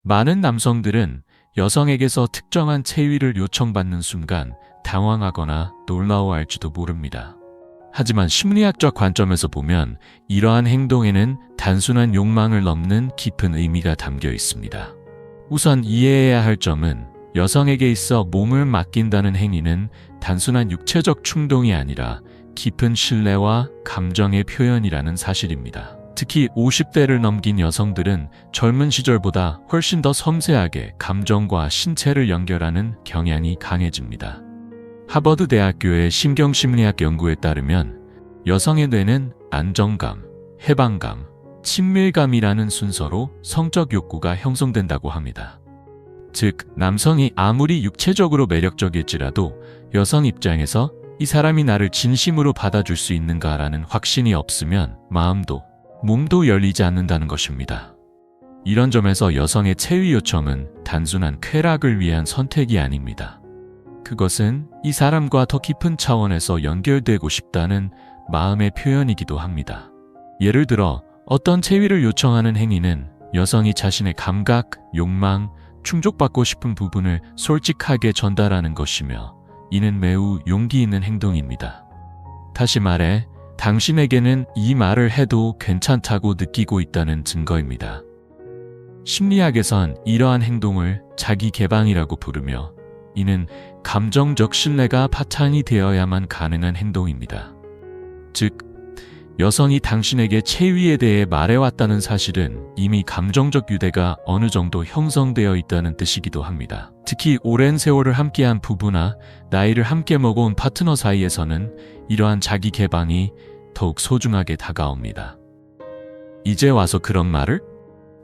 많은 남성들은 여성에게서 특정한 체위를 요청받는 순간 당황하거나 놀라워할지도 모릅니다. 하지만 심리학적 관점에서 보면 이러한 행동에는 단순한 욕망을 넘는 깊은 의미가 담겨 있습니다. 우선 이해해야 할 점은 여성에게 있어 몸을 맡긴다는 행위는 단순한 육체적 충동이 아니라 깊은 신뢰와 감정의 표현이라는 사실입니다. 특히 50대를 넘긴 여성들은 젊은 시절보다 훨씬 더 섬세하게 감정과 신체를 연결하는 경향이 강해집니다. 하버드 대학교의 신경심리학 연구에 따르면 여성의 뇌는 안정감, 해방감, 친밀감이라는 순서로 성적 욕구가 형성된다고 합니다. 즉, 남성이 아무리 육체적으로 매력적일지라도 여성 입장에서 이 사람이 나를 진심으로 받아줄 수 있는가라는 확신이 없으면 마음도 몸도 열리지 않는다는 것입니다. 이런 점에서 여성의 체위 요청은 단순한 쾌락을 위한 선택이 아닙니다. 그것은 이 사람과 더 깊은 차원에서 연결되고 싶다는 마음의 표현이기도 합니다. 예를 들어 어떤 체위를 요청하는 행위는 여성이 자신의 감각, 욕망, 충족받고 싶은 부분을 솔직하게 전달하는 것이며 이는 매우 용기 있는 행동입니다. 다시 말해 당신에게는 이 말을 해도 괜찮다고 느끼고 있다는 증거입니다. 심리학에선 이러한 행동을 자기 개방이라고 부르며 이는 감정적 신뢰가 바탕이 되어야만 가능한 행동입니다. 즉, 여성이 당신에게 체위에 대해 말해왔다는 사실은 이미 감정적 유대가 어느 정도 형성되어 있다는 뜻이기도 합니다. 특히 오랜 세월을 함께한 부부나 나이를 함께 먹어온 파트너 사이에서는 이러한 자기 개방이 더욱 소중하게 다가옵니다. 이제 와서 그런 말을?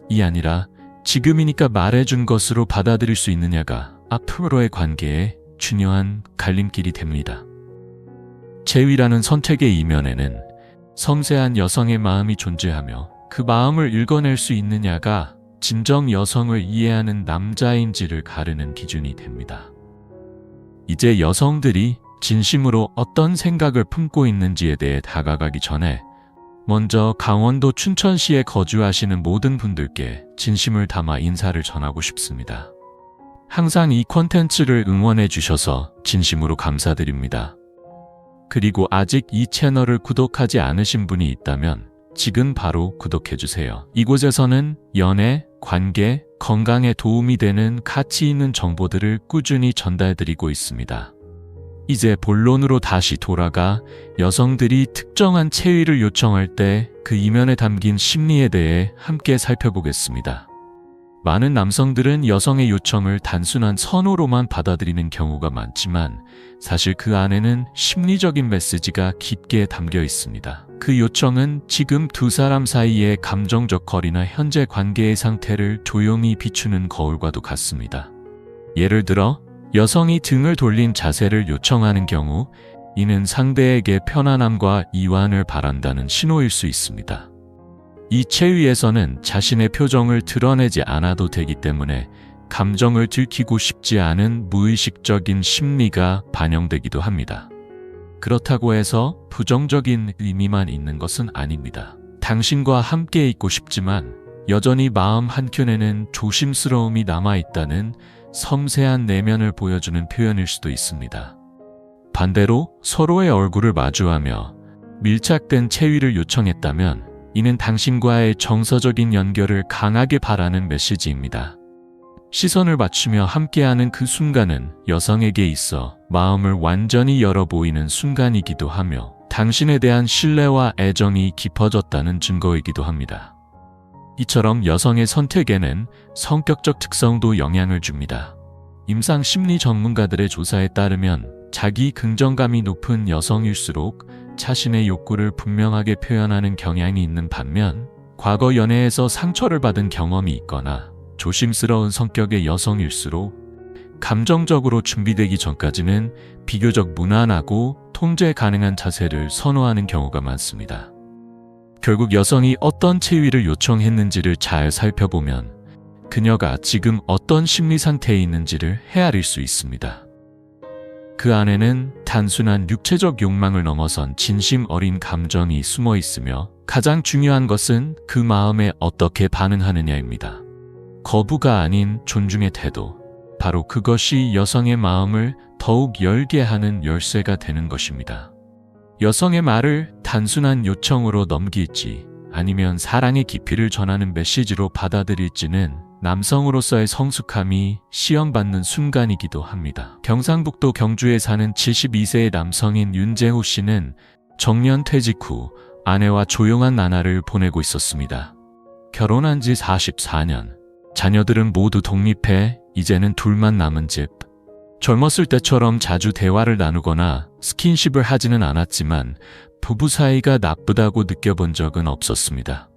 이 아니라 지금이니까 말해준 것으로 받아들일 수 있느냐가 앞으로의 관계에 중요한 갈림길이 됩니다. 체위라는 선택의 이면에는 섬세한 여성의 마음이 존재하며 그 마음을 읽어낼 수 있느냐가 진정 여성을 이해하는 남자인지를 가르는 기준이 됩니다. 이제 여성들이 진심으로 어떤 생각을 품고 있는지에 대해 다가가기 전에 먼저 강원도 춘천시에 거주하시는 모든 분들께 진심을 담아 인사를 전하고 싶습니다. 항상 이 콘텐츠를 응원해 주셔서 진심으로 감사드립니다. 그리고 아직 이 채널을 구독하지 않으신 분이 있다면 지금 바로 구독해주세요. 이곳에서는 연애, 관계, 건강에 도움이 되는 가치 있는 정보들을 꾸준히 전달드리고 있습니다. 이제 본론으로 다시 돌아가 여성들이 특정한 체위를 요청할 때 그 이면에 담긴 심리에 대해 함께 살펴보겠습니다. 많은 남성들은 여성의 요청을 단순한 선호로만 받아들이는 경우가 많지만 사실 그 안에는 심리적인 메시지가 깊게 담겨 있습니다. 그 요청은 지금 두 사람 사이의 감정적 거리나 현재 관계의 상태를 조용히 비추는 거울과도 같습니다. 예를 들어 여성이 등을 돌린 자세를 요청하는 경우 이는 상대에게 편안함과 이완을 바란다는 신호일 수 있습니다. 이 체위에서는 자신의 표정을 드러내지 않아도 되기 때문에 감정을 들키고 싶지 않은 무의식적인 심리가 반영되기도 합니다. 그렇다고 해서 부정적인 의미만 있는 것은 아닙니다. 당신과 함께 있고 싶지만 여전히 마음 한켠에는 조심스러움이 남아있다는 섬세한 내면을 보여주는 표현일 수도 있습니다. 반대로 서로의 얼굴을 마주하며 밀착된 체위를 요청했다면 이는 당신과의 정서적인 연결을 강하게 바라는 메시지입니다. 시선을 맞추며 함께하는 그 순간은 여성에게 있어 마음을 완전히 열어 보이는 순간이기도 하며 당신에 대한 신뢰와 애정이 깊어졌다는 증거이기도 합니다. 이처럼 여성의 선택에는 성격적 특성도 영향을 줍니다. 임상 심리 전문가들의 조사에 따르면 자기 긍정감이 높은 여성일수록 자신의 욕구를 분명하게 표현하는 경향이 있는 반면 과거 연애에서 상처를 받은 경험이 있거나 조심스러운 성격의 여성일수록 감정적으로 준비되기 전까지는 비교적 무난하고 통제 가능한 자세를 선호하는 경우가 많습니다. 결국 여성이 어떤 체위를 요청했는지를 잘 살펴보면 그녀가 지금 어떤 심리 상태에 있는지를 헤아릴 수 있습니다. 그 안에는 단순한 육체적 욕망을 넘어선 진심 어린 감정이 숨어 있으며 가장 중요한 것은 그 마음에 어떻게 반응하느냐입니다. 거부가 아닌 존중의 태도. 바로 그것이 여성의 마음을 더욱 열게 하는 열쇠가 되는 것입니다. 여성의 말을 단순한 요청으로 넘길지 아니면 사랑의 깊이를 전하는 메시지로 받아들일지는 남성으로서의 성숙함이 시험받는 순간이기도 합니다. 경상북도 경주에 사는 72세의 남성인 윤재호 씨는 정년 퇴직 후 아내와 조용한 나날을 보내고 있었습니다. 결혼한 지 44년, 자녀들은 모두 독립해 이제는 둘만 남은 집. 젊었을 때처럼 자주 대화를 나누거나 스킨십을 하지는 않았지만 부부 사이가 나쁘다고 느껴본 적은 없었습니다.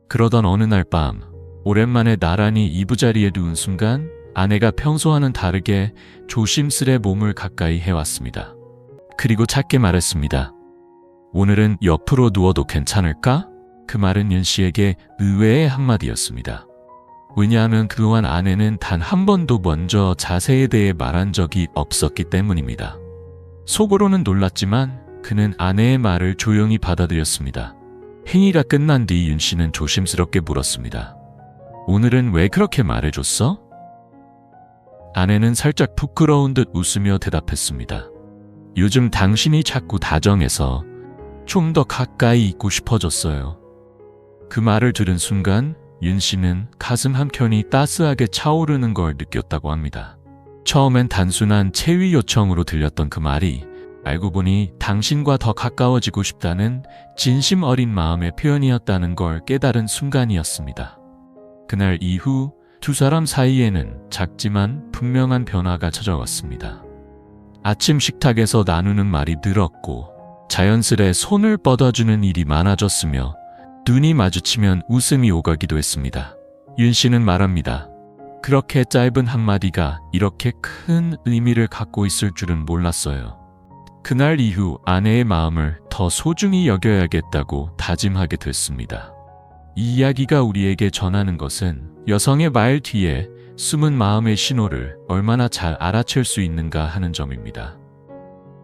그러던 어느 날 밤, 오랜만에 나란히 이부자리에 누운 순간 아내가 평소와는 다르게 조심스레 몸을 가까이 해왔습니다. 그리고 작게 말했습니다. 오늘은 옆으로 누워도 괜찮을까? 그 말은 윤 씨에게 의외의 한마디였습니다. 왜냐하면 그동안 아내는 단 한 번도 먼저 자세에 대해 말한 적이 없었기 때문입니다. 속으로는 놀랐지만 그는 아내의 말을 조용히 받아들였습니다. 행위가 끝난 뒤 윤 씨는 조심스럽게 물었습니다. 오늘은 왜 그렇게 말해줬어? 아내는 살짝 부끄러운 듯 웃으며 대답했습니다. 요즘 당신이 자꾸 다정해서 좀 더 가까이 있고 싶어졌어요. 그 말을 들은 순간 윤 씨는 가슴 한켠이 따스하게 차오르는 걸 느꼈다고 합니다. 처음엔 단순한 체위 요청으로 들렸던 그 말이 알고 보니 당신과 더 가까워지고 싶다는 진심 어린 마음의 표현이었다는 걸 깨달은 순간이었습니다. 그날 이후 두 사람 사이에는 작지만 분명한 변화가 찾아왔습니다. 아침 식탁에서 나누는 말이 늘었고 자연스레 손을 뻗어주는 일이 많아졌으며 눈이 마주치면 웃음이 오가기도 했습니다. 윤 씨는 말합니다. 그렇게 짧은 한마디가 이렇게 큰 의미를 갖고 있을 줄은 몰랐어요. 그날 이후 아내의 마음을 더 소중히 여겨야겠다고 다짐하게 됐습니다. 이 이야기가 우리에게 전하는 것은 여성의 말 뒤에 숨은 마음의 신호를 얼마나 잘 알아챌 수 있는가 하는 점입니다.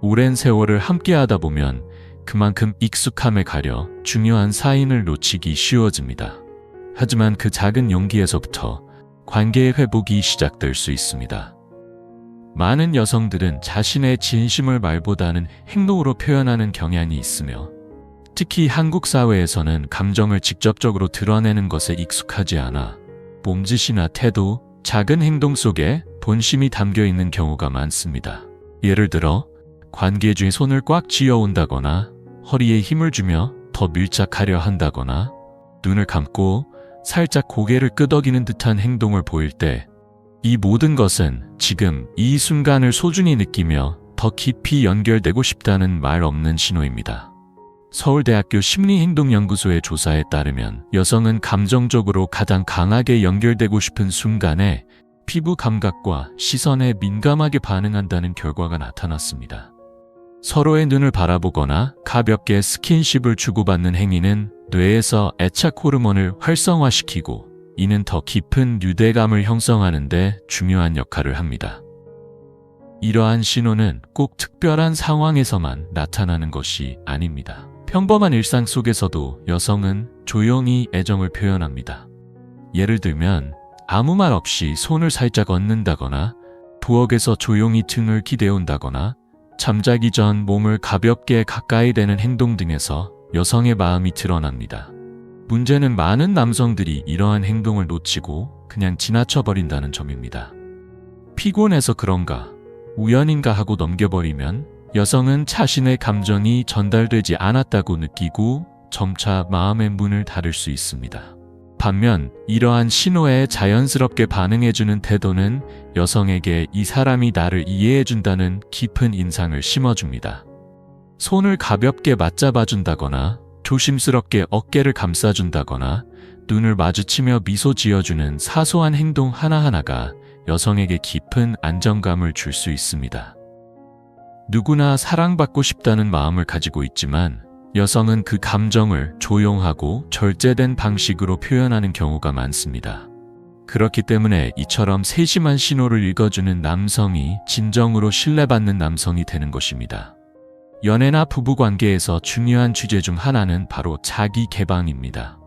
오랜 세월을 함께하다 보면 그만큼 익숙함에 가려 중요한 사인을 놓치기 쉬워집니다. 하지만 그 작은 용기에서부터 관계의 회복이 시작될 수 있습니다. 많은 여성들은 자신의 진심을 말보다는 행동으로 표현하는 경향이 있으며 특히 한국 사회에서는 감정을 직접적으로 드러내는 것에 익숙하지 않아 몸짓이나 태도, 작은 행동 속에 본심이 담겨 있는 경우가 많습니다. 예를 들어 관계 중에 손을 꽉 쥐어온다거나 허리에 힘을 주며 더 밀착하려 한다거나 눈을 감고 살짝 고개를 끄덕이는 듯한 행동을 보일 때 이 모든 것은 지금 이 순간을 소중히 느끼며 더 깊이 연결되고 싶다는 말 없는 신호입니다. 서울대학교 심리행동연구소의 조사에 따르면 여성은 감정적으로 가장 강하게 연결되고 싶은 순간에 피부 감각과 시선에 민감하게 반응한다는 결과가 나타났습니다. 서로의 눈을 바라보거나 가볍게 스킨십을 주고받는 행위는 뇌에서 애착 호르몬을 활성화시키고 이는 더 깊은 유대감을 형성하는 데 중요한 역할을 합니다. 이러한 신호는 꼭 특별한 상황에서만 나타나는 것이 아닙니다. 평범한 일상 속에서도 여성은 조용히 애정을 표현합니다. 예를 들면 아무 말 없이 손을 살짝 얹는다거나 부엌에서 조용히 등을 기대온다거나 잠자기 전 몸을 가볍게 가까이 대는 행동 등에서 여성의 마음이 드러납니다. 문제는 많은 남성들이 이러한 행동을 놓치고 그냥 지나쳐버린다는 점입니다. 피곤해서 그런가, 우연인가 하고 넘겨버리면 여성은 자신의 감정이 전달되지 않았다고 느끼고 점차 마음의 문을 닫을 수 있습니다. 반면 이러한 신호에 자연스럽게 반응해주는 태도는 여성에게 이 사람이 나를 이해해준다는 깊은 인상을 심어줍니다. 손을 가볍게 맞잡아준다거나 조심스럽게 어깨를 감싸준다거나 눈을 마주치며 미소 지어주는 사소한 행동 하나하나가 여성에게 깊은 안정감을 줄 수 있습니다. 누구나 사랑받고 싶다는 마음을 가지고 있지만 여성은 그 감정을 조용하고 절제된 방식으로 표현하는 경우가 많습니다. 그렇기 때문에 이처럼 세심한 신호를 읽어주는 남성이 진정으로 신뢰받는 남성이 되는 것입니다. 연애나 부부관계에서 중요한 주제 중 하나는 바로 자기 개방입니다.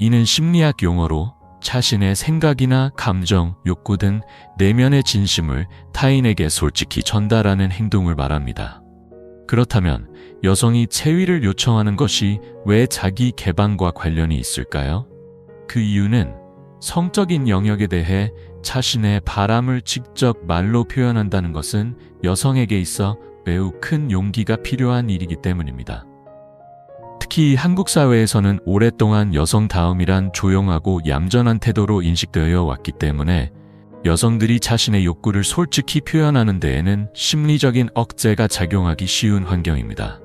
이는 심리학 용어로 자신의 생각이나 감정, 욕구 등 내면의 진심을 타인에게 솔직히 전달하는 행동을 말합니다. 그렇다면 여성이 체위를 요청하는 것이 왜 자기 개방과 관련이 있을까요? 그 이유는 성적인 영역에 대해 자신의 바람을 직접 말로 표현한다는 것은 여성에게 있어 매우 큰 용기가 필요한 일이기 때문입니다. 특히 한국 사회에서는 오랫동안 여성다움이란 조용하고 얌전한 태도로 인식되어 왔기 때문에 여성들이 자신의 욕구를 솔직히 표현하는 데에는 심리적인 억제가 작용하기 쉬운 환경입니다.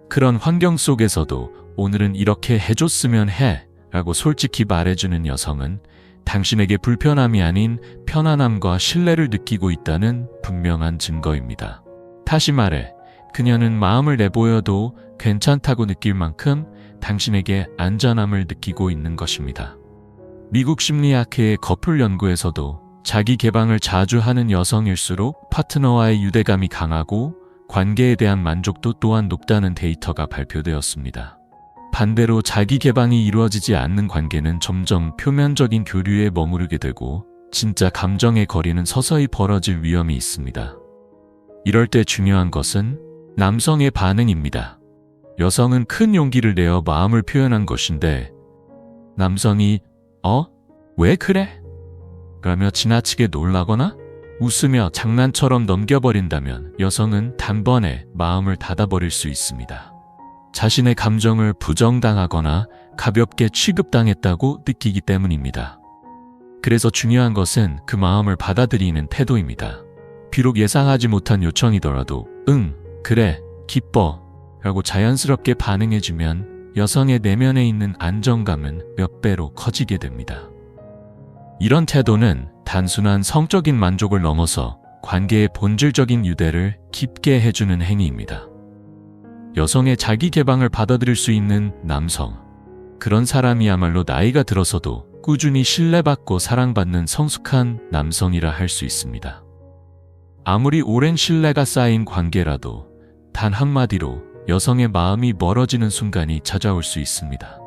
그런 환경 속에서도 오늘은 이렇게 해줬으면 해 라고 솔직히 말해주는 여성은 당신에게 불편함이 아닌 편안함과 신뢰를 느끼고 있다는 분명한 증거입니다. 다시 말해, 그녀는 마음을 내보여도 괜찮다고 느낄 만큼 당신에게 안전함을 느끼고 있는 것입니다. 미국 심리학회의 커플 연구에서도 자기 개방을 자주 하는 여성일수록 파트너와의 유대감이 강하고 관계에 대한 만족도 또한 높다는 데이터가 발표되었습니다. 반대로 자기 개방이 이루어지지 않는 관계는 점점 표면적인 교류에 머무르게 되고 진짜 감정의 거리는 서서히 벌어질 위험이 있습니다. 이럴 때 중요한 것은 남성의 반응입니다. 여성은 큰 용기를 내어 마음을 표현한 것인데 남성이 왜 그래? 라며 지나치게 놀라거나 웃으며 장난처럼 넘겨버린다면 여성은 단번에 마음을 닫아버릴 수 있습니다. 자신의 감정을 부정당하거나 가볍게 취급당했다고 느끼기 때문입니다. 그래서 중요한 것은 그 마음을 받아들이는 태도입니다. 비록 예상하지 못한 요청이더라도 응, 그래, 기뻐 라고 자연스럽게 반응해주면 여성의 내면에 있는 안정감은 몇 배로 커지게 됩니다. 이런 태도는 단순한 성적인 만족을 넘어서 관계의 본질적인 유대를 깊게 해주는 행위입니다. 여성의 자기 개방을 받아들일 수 있는 남성, 그런 사람이야말로 나이가 들어서도 꾸준히 신뢰받고 사랑받는 성숙한 남성이라 할 수 있습니다. 아무리 오랜 신뢰가 쌓인 관계라도 단 한마디로 여성의 마음이 멀어지는 순간이 찾아올 수 있습니다.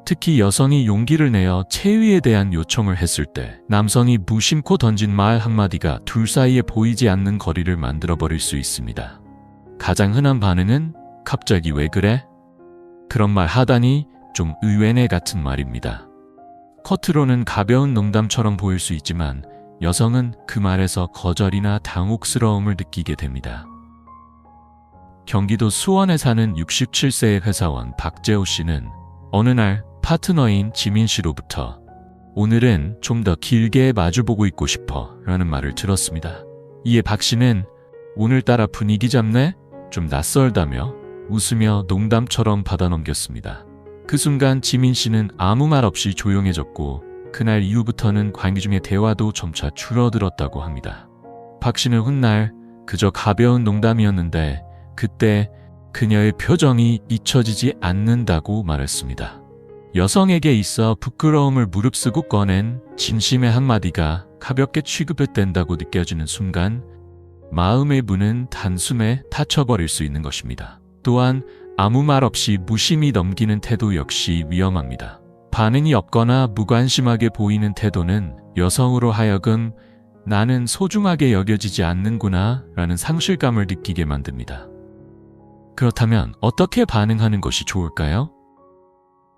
특히 여성이 용기를 내어 체위에 대한 요청을 했을 때 남성이 무심코 던진 말 한마디가 둘 사이에 보이지 않는 거리를 만들어버릴 수 있습니다. 가장 흔한 반응은 갑자기 왜 그래? 그런 말 하다니 좀 의외네 같은 말입니다. 겉으로는 가벼운 농담처럼 보일 수 있지만 여성은 그 말에서 거절이나 당혹스러움을 느끼게 됩니다. 경기도 수원에 사는 67세의 회사원 박재호 씨는 어느 날 파트너인 지민 씨로부터 오늘은 좀 더 길게 마주보고 있고 싶어 라는 말을 들었습니다. 이에 박 씨는 오늘따라 분위기 잡네? 좀 낯설다며 웃으며 농담처럼 받아넘겼습니다. 그 순간 지민 씨는 아무 말 없이 조용해졌고 그날 이후부터는 관계 중의 대화도 점차 줄어들었다고 합니다. 박 씨는 훗날 그저 가벼운 농담이었는데 그때 그녀의 표정이 잊혀지지 않는다고 말했습니다. 여성에게 있어 부끄러움을 무릅쓰고 꺼낸 진심의 한마디가 가볍게 취급된다고 느껴지는 순간 마음의 문은 단숨에 닫혀버릴 수 있는 것입니다. 또한 아무 말 없이 무심히 넘기는 태도 역시 위험합니다. 반응이 없거나 무관심하게 보이는 태도는 여성으로 하여금 나는 소중하게 여겨지지 않는구나 라는 상실감을 느끼게 만듭니다. 그렇다면 어떻게 반응하는 것이 좋을까요?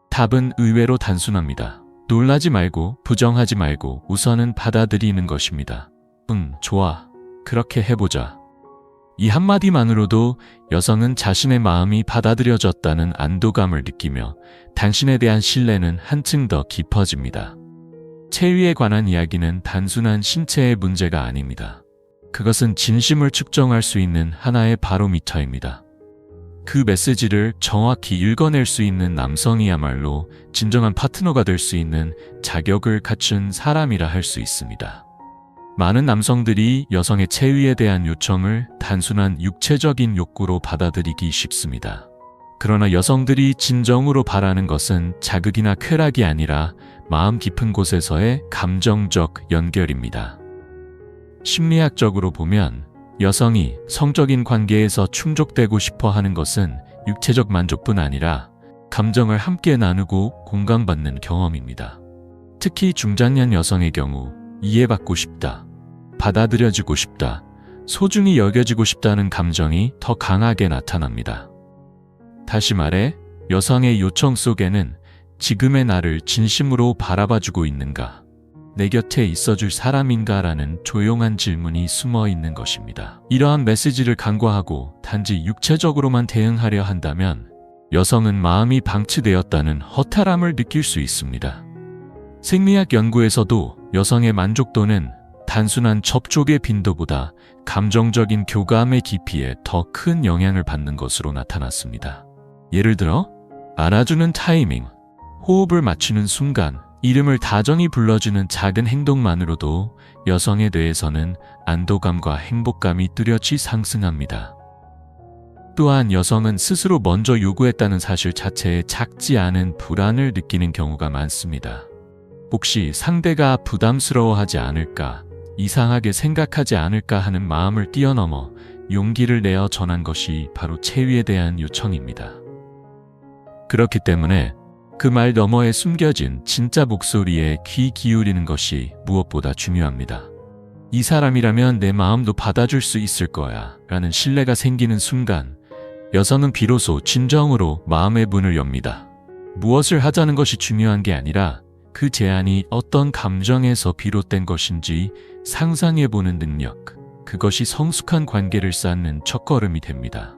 답은 의외로 단순합니다. 놀라지 말고 부정하지 말고 우선은 받아들이는 것입니다. 좋아. 그렇게 해보자. 이 한마디만으로도 여성은 자신의 마음이 받아들여졌다는 안도감을 느끼며 당신에 대한 신뢰는 한층 더 깊어집니다. 체위에 관한 이야기는 단순한 신체의 문제가 아닙니다. 그것은 진심을 측정할 수 있는 하나의 바로미터입니다. 그 메시지를 정확히 읽어낼 수 있는 남성이야말로 진정한 파트너가 될 수 있는 자격을 갖춘 사람이라 할 수 있습니다. 많은 남성들이 여성의 체위에 대한 요청을 단순한 육체적인 욕구로 받아들이기 쉽습니다. 그러나 여성들이 진정으로 바라는 것은 자극이나 쾌락이 아니라 마음 깊은 곳에서의 감정적 연결입니다. 심리학적으로 보면 여성이 성적인 관계에서 충족되고 싶어 하는 것은 육체적 만족뿐 아니라 감정을 함께 나누고 공감받는 경험입니다. 특히 중장년 여성의 경우 이해받고 싶다, 받아들여지고 싶다, 소중히 여겨지고 싶다는 감정이 더 강하게 나타납니다. 다시 말해, 여성의 요청 속에는 지금의 나를 진심으로 바라봐주고 있는가, 내 곁에 있어줄 사람인가 라는 조용한 질문이 숨어 있는 것입니다. 이러한 메시지를 간과하고 단지 육체적으로만 대응하려 한다면 여성은 마음이 방치되었다는 허탈함을 느낄 수 있습니다. 생리학 연구에서도 여성의 만족도는 단순한 접촉의 빈도보다 감정적인 교감의 깊이에 더 큰 영향을 받는 것으로 나타났습니다. 예를 들어, 안아주는 타이밍, 호흡을 맞추는 순간, 이름을 다정히 불러주는 작은 행동만으로도 여성의 뇌에서는 안도감과 행복감이 뚜렷이 상승합니다. 또한 여성은 스스로 먼저 요구했다는 사실 자체에 작지 않은 불안을 느끼는 경우가 많습니다. 혹시 상대가 부담스러워하지 않을까, 이상하게 생각하지 않을까 하는 마음을 뛰어넘어 용기를 내어 전한 것이 바로 체위에 대한 요청입니다. 그렇기 때문에 그 말 너머에 숨겨진 진짜 목소리에 귀 기울이는 것이 무엇보다 중요합니다. 이 사람이라면 내 마음도 받아줄 수 있을 거야 라는 신뢰가 생기는 순간 여성은 비로소 진정으로 마음의 문을 엽니다. 무엇을 하자는 것이 중요한 게 아니라 그 제안이 어떤 감정에서 비롯된 것인지 상상해보는 능력, 그것이 성숙한 관계를 쌓는 첫걸음이 됩니다.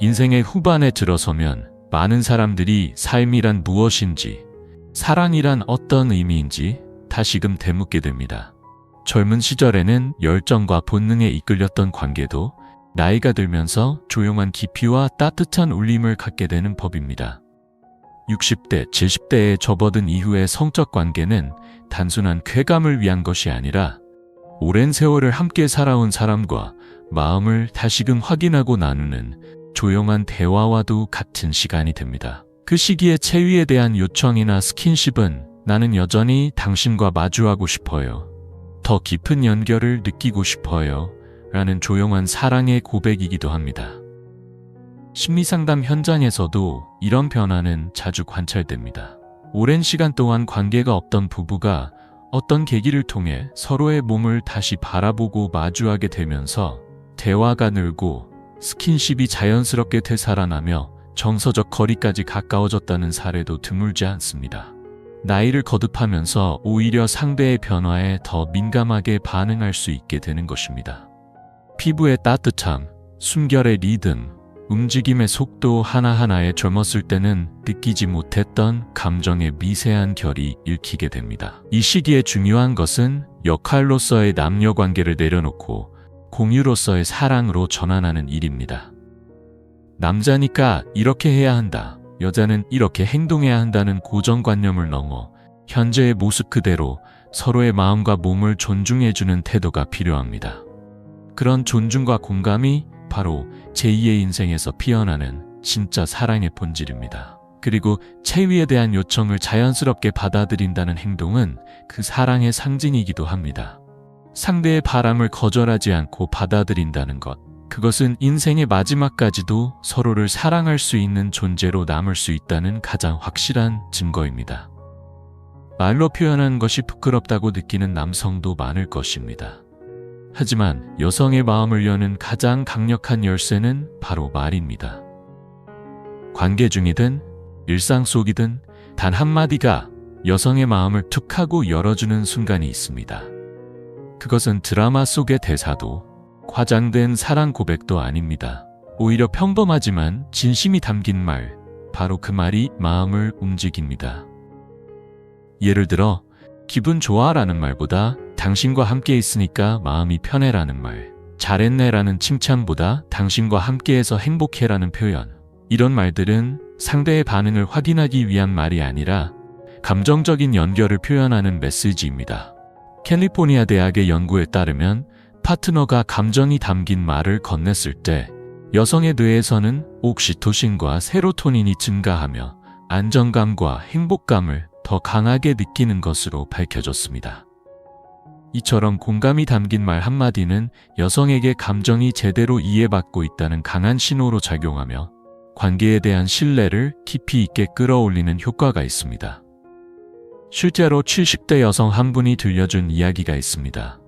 인생의 후반에 들어서면 많은 사람들이 삶이란 무엇인지, 사랑이란 어떤 의미인지 다시금 되묻게 됩니다. 젊은 시절에는 열정과 본능에 이끌렸던 관계도 나이가 들면서 조용한 깊이와 따뜻한 울림을 갖게 되는 법입니다. 60대, 70대에 접어든 이후의 성적 관계는 단순한 쾌감을 위한 것이 아니라 오랜 세월을 함께 살아온 사람과 마음을 다시금 확인하고 나누는 조용한 대화와도 같은 시간이 됩니다. 그 시기에 체위에 대한 요청이나 스킨십은 나는 여전히 당신과 마주하고 싶어요, 더 깊은 연결을 느끼고 싶어요 라는 조용한 사랑의 고백이기도 합니다. 심리상담 현장에서도 이런 변화는 자주 관찰됩니다. 오랜 시간 동안 관계가 없던 부부가 어떤 계기를 통해 서로의 몸을 다시 바라보고 마주하게 되면서 대화가 늘고 스킨십이 자연스럽게 되살아나며 정서적 거리까지 가까워졌다는 사례도 드물지 않습니다. 나이를 거듭하면서 오히려 상대의 변화에 더 민감하게 반응할 수 있게 되는 것입니다. 피부의 따뜻함, 숨결의 리듬, 움직임의 속도 하나하나에 젊었을 때는 느끼지 못했던 감정의 미세한 결이 읽히게 됩니다. 이 시기에 중요한 것은 역할로서의 남녀 관계를 내려놓고 공유로서의 사랑으로 전환하는 일입니다. 남자니까 이렇게 해야 한다, 여자는 이렇게 행동해야 한다는 고정관념을 넘어 현재의 모습 그대로 서로의 마음과 몸을 존중해주는 태도가 필요합니다. 그런 존중과 공감이 바로 제2의 인생에서 피어나는 진짜 사랑의 본질입니다. 그리고 체위에 대한 요청을 자연스럽게 받아들인다는 행동은 그 사랑의 상징이기도 합니다. 상대의 바람을 거절하지 않고 받아들인다는 것, 그것은 인생의 마지막까지도 서로를 사랑할 수 있는 존재로 남을 수 있다는 가장 확실한 증거입니다. 말로 표현하는 것이 부끄럽다고 느끼는 남성도 많을 것입니다. 하지만 여성의 마음을 여는 가장 강력한 열쇠는 바로 말입니다. 관계 중이든 일상 속이든 단 한마디가 여성의 마음을 툭 하고 열어주는 순간이 있습니다. 그것은 드라마 속의 대사도 과장된 사랑 고백도 아닙니다. 오히려 평범하지만 진심이 담긴 말, 바로 그 말이 마음을 움직입니다. 예를 들어 기분 좋아 라는 말보다 당신과 함께 있으니까 마음이 편해 라는 말, 잘했네 라는 칭찬보다 당신과 함께해서 행복해 라는 표현, 이런 말들은 상대의 반응을 확인하기 위한 말이 아니라 감정적인 연결을 표현하는 메시지입니다. 캘리포니아 대학의 연구에 따르면 파트너가 감정이 담긴 말을 건넸을 때 여성의 뇌에서는 옥시토신과 세로토닌이 증가하며 안정감과 행복감을 더 강하게 느끼는 것으로 밝혀졌습니다. 이처럼 공감이 담긴 말 한마디는 여성에게 감정이 제대로 이해받고 있다는 강한 신호로 작용하며 관계에 대한 신뢰를 깊이 있게 끌어올리는 효과가 있습니다. 실제로 70대 여성 한 분이 들려준 이야기가 있습니다.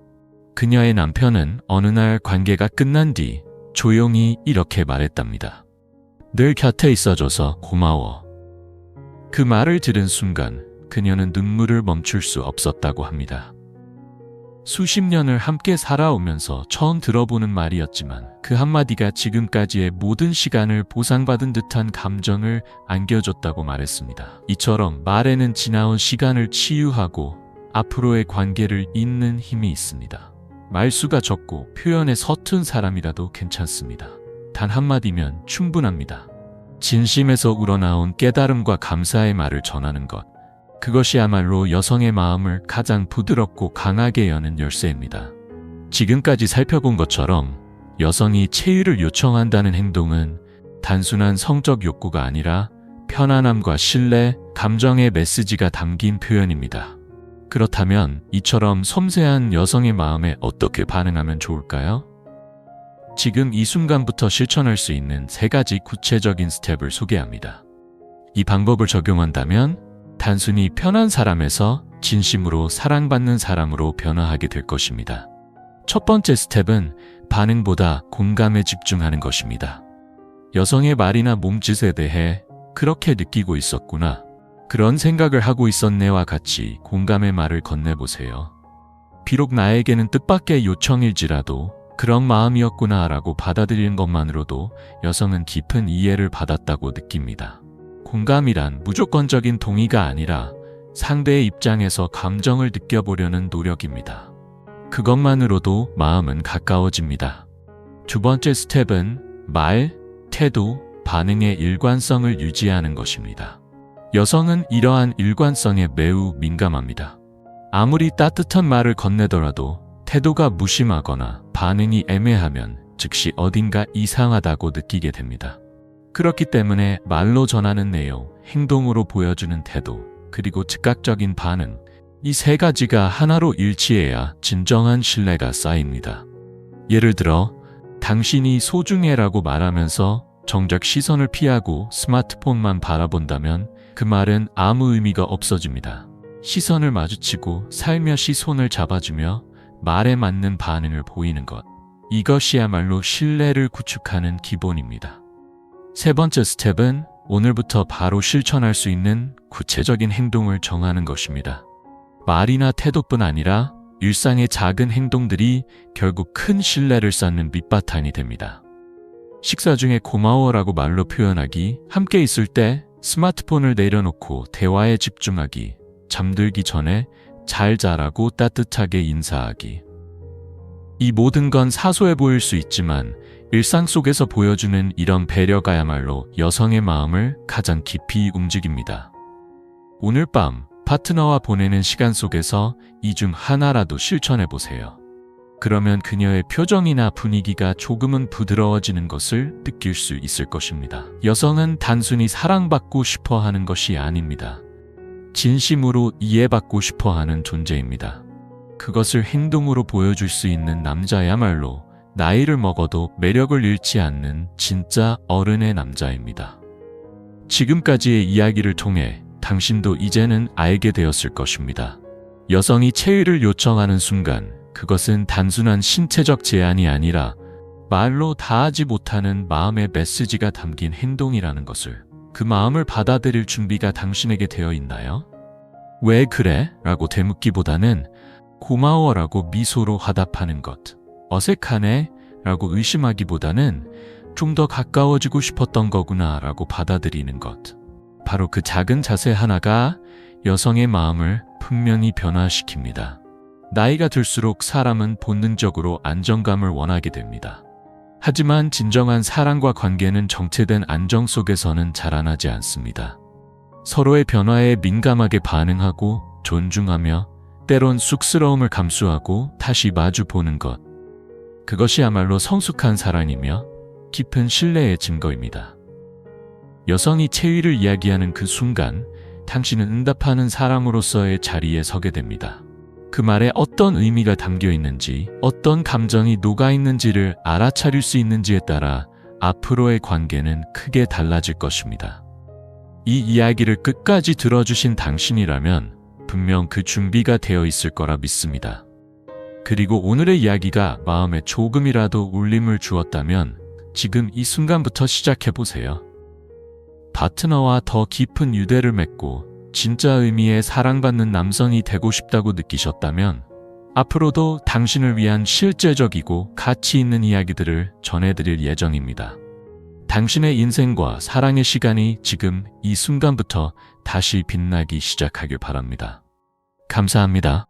그녀의 남편은 어느 날 관계가 끝난 뒤 조용히 이렇게 말했답니다. 늘 곁에 있어줘서 고마워. 그 말을 들은 순간 그녀는 눈물을 멈출 수 없었다고 합니다. 수십 년을 함께 살아오면서 처음 들어보는 말이었지만 그 한마디가 지금까지의 모든 시간을 보상받은 듯한 감정을 안겨줬다고 말했습니다. 이처럼 말에는 지나온 시간을 치유하고 앞으로의 관계를 잇는 힘이 있습니다. 말수가 적고 표현에 서툰 사람이라도 괜찮습니다. 단 한마디면 충분합니다. 진심에서 우러나온 깨달음과 감사의 말을 전하는 것. 그것이야말로 여성의 마음을 가장 부드럽고 강하게 여는 열쇠입니다. 지금까지 살펴본 것처럼 여성이 체위를 요청한다는 행동은 단순한 성적 욕구가 아니라 편안함과 신뢰, 감정의 메시지가 담긴 표현입니다. 그렇다면 이처럼 섬세한 여성의 마음에 어떻게 반응하면 좋을까요? 지금 이 순간부터 실천할 수 있는 3가지 구체적인 스텝을 소개합니다. 이 방법을 적용한다면 단순히 편한 사람에서 진심으로 사랑받는 사람으로 변화하게 될 것입니다. 첫 번째 스텝은 반응보다 공감에 집중하는 것입니다. 여성의 말이나 몸짓에 대해 그렇게 느끼고 있었구나, 그런 생각을 하고 있었네와 같이 공감의 말을 건네보세요. 비록 나에게는 뜻밖의 요청일지라도 그런 마음이었구나 라고 받아들이는 것만으로도 여성은 깊은 이해를 받았다고 느낍니다. 공감이란 무조건적인 동의가 아니라 상대의 입장에서 감정을 느껴보려는 노력입니다. 그것만으로도 마음은 가까워집니다. 두 번째 스텝은 말, 태도, 반응의 일관성을 유지하는 것입니다. 여성은 이러한 일관성에 매우 민감합니다. 아무리 따뜻한 말을 건네더라도 태도가 무심하거나 반응이 애매하면 즉시 어딘가 이상하다고 느끼게 됩니다. 그렇기 때문에 말로 전하는 내용, 행동으로 보여주는 태도, 그리고 즉각적인 반응, 이 3가지가 하나로 일치해야 진정한 신뢰가 쌓입니다. 예를 들어 당신이 소중해라고 말하면서 정작 시선을 피하고 스마트폰만 바라본다면 그 말은 아무 의미가 없어집니다. 시선을 마주치고 살며시 손을 잡아주며 말에 맞는 반응을 보이는 것, 이것이야말로 신뢰를 구축하는 기본입니다. 세 번째 스텝은 오늘부터 바로 실천할 수 있는 구체적인 행동을 정하는 것입니다. 말이나 태도뿐 아니라 일상의 작은 행동들이 결국 큰 신뢰를 쌓는 밑바탕이 됩니다. 식사 중에 고마워라고 말로 표현하기, 함께 있을 때 스마트폰을 내려놓고 대화에 집중하기, 잠들기 전에 잘 자라고 따뜻하게 인사하기. 이 모든 건 사소해 보일 수 있지만 일상 속에서 보여주는 이런 배려가야말로 여성의 마음을 가장 깊이 움직입니다. 오늘 밤 파트너와 보내는 시간 속에서 이 중 하나라도 실천해 보세요. 그러면 그녀의 표정이나 분위기가 조금은 부드러워지는 것을 느낄 수 있을 것입니다. 여성은 단순히 사랑받고 싶어 하는 것이 아닙니다. 진심으로 이해받고 싶어 하는 존재입니다. 그것을 행동으로 보여줄 수 있는 남자야말로 나이를 먹어도 매력을 잃지 않는 진짜 어른의 남자입니다. 지금까지의 이야기를 통해 당신도 이제는 알게 되었을 것입니다. 여성이 체위를 요청하는 순간 그것은 단순한 신체적 제한이 아니라 말로 다하지 못하는 마음의 메시지가 담긴 행동이라는 것을, 그 마음을 받아들일 준비가 당신에게 되어 있나요? 왜 그래? 라고 되묻기보다는 고마워라고 미소로 화답하는 것, 어색하네? 라고 의심하기보다는 좀 더 가까워지고 싶었던 거구나 라고 받아들이는 것. 바로 그 작은 자세 하나가 여성의 마음을 분명히 변화시킵니다. 나이가 들수록 사람은 본능적으로 안정감을 원하게 됩니다. 하지만 진정한 사랑과 관계는 정체된 안정 속에서는 자라나지 않습니다. 서로의 변화에 민감하게 반응하고 존중하며 때론 쑥스러움을 감수하고 다시 마주보는 것. 그것이야말로 성숙한 사랑이며 깊은 신뢰의 증거입니다. 여성이 체위를 이야기하는 그 순간 당신은 응답하는 사람으로서의 자리에 서게 됩니다. 그 말에 어떤 의미가 담겨 있는지, 어떤 감정이 녹아있는지를 알아차릴 수 있는지에 따라 앞으로의 관계는 크게 달라질 것입니다. 이 이야기를 끝까지 들어주신 당신이라면 분명 그 준비가 되어 있을 거라 믿습니다. 그리고 오늘의 이야기가 마음에 조금이라도 울림을 주었다면 지금 이 순간부터 시작해보세요. 파트너와 더 깊은 유대를 맺고 진짜 의미의 사랑받는 남성이 되고 싶다고 느끼셨다면 앞으로도 당신을 위한 실제적이고 가치 있는 이야기들을 전해드릴 예정입니다. 당신의 인생과 사랑의 시간이 지금 이 순간부터 다시 빛나기 시작하길 바랍니다. 감사합니다.